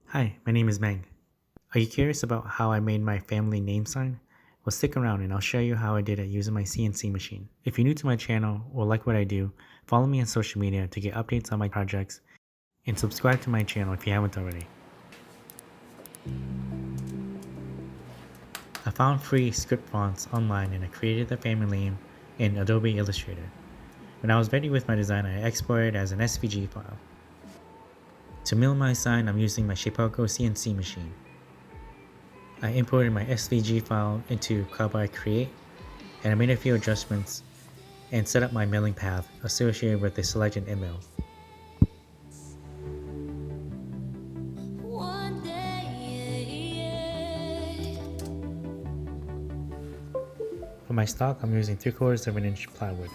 Hi, my name is Meng. Are you curious about how I made my family name sign? Well, stick around and I'll show you how I did it using my CNC machine. If you're new to my channel or like what I do, follow me on social media to get updates on my projects and subscribe to my channel if you haven't already. I found free script fonts online and I created the family name in Adobe Illustrator. When I was ready with my design, I exported it as an SVG file. To mill my sign, I'm using my Shapeoko CNC machine. I imported my SVG file into Carve Create, and I made a few adjustments and set up my milling path associated with the selected end mill. For my stock, I'm using 3/4 of an inch plywood.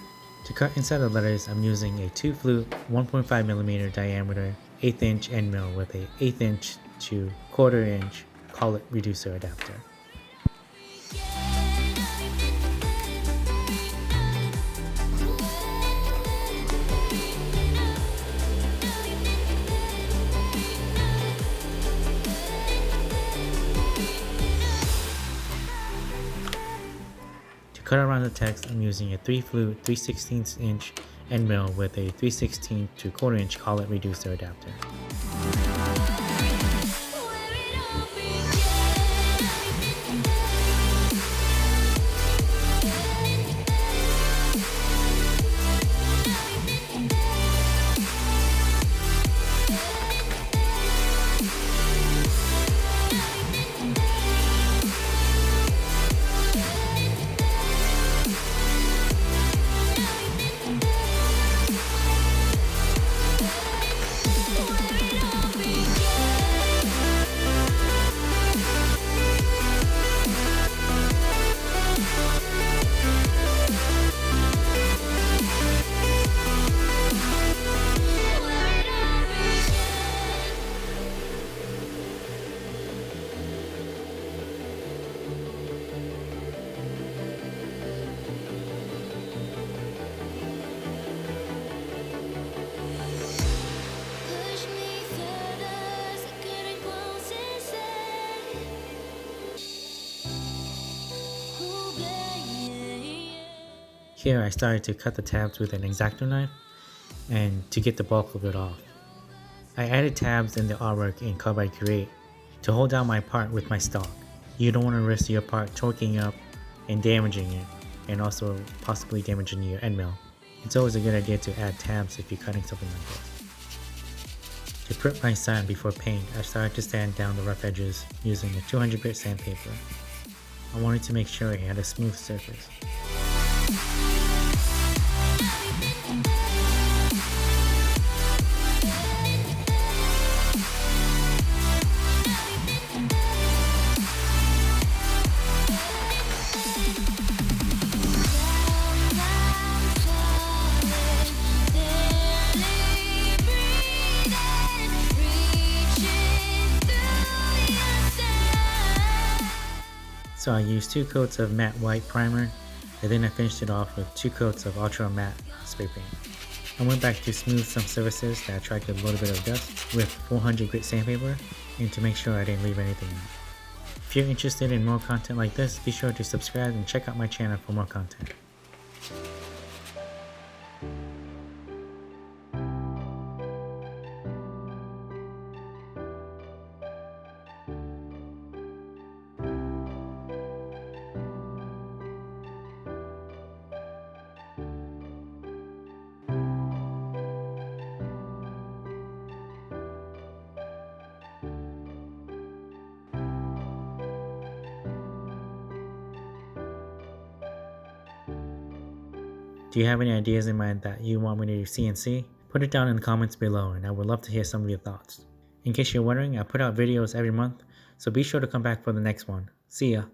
To cut inside the letters, I'm using a 2 flute 1.5mm diameter 1/8 inch end mill with a 1/8 inch to 1/4 inch collet reducer adapter. To cut around the text, I'm using a 3 flute 3/16 inch end mill with a 3/16 to 1/4 inch collet reducer adapter. Here I started to cut the tabs with an X-Acto knife and to get the bulk of it off. I added tabs in the artwork in Carve Create to hold down my part with my stock. You don't want to risk your part torquing up and damaging it, and also possibly damaging your end mill. It's always a good idea to add tabs if you're cutting something like this. To prep my sign before paint, I started to sand down the rough edges using a 200 grit sandpaper. I wanted to make sure it had a smooth surface. So I used 2 coats of matte white primer, and then I finished it off with 2 coats of ultra matte spray paint. I went back to smooth some surfaces that attracted a little bit of dust with 400 grit sandpaper, and to make sure I didn't leave anything out. If you're interested in more content like this, be sure to subscribe and check out my channel for more content. Do you have any ideas in mind that you want me to do CNC? Put it down in the comments below and I would love to hear some of your thoughts. In case you're wondering, I put out videos every month, so be sure to come back for the next one. See ya!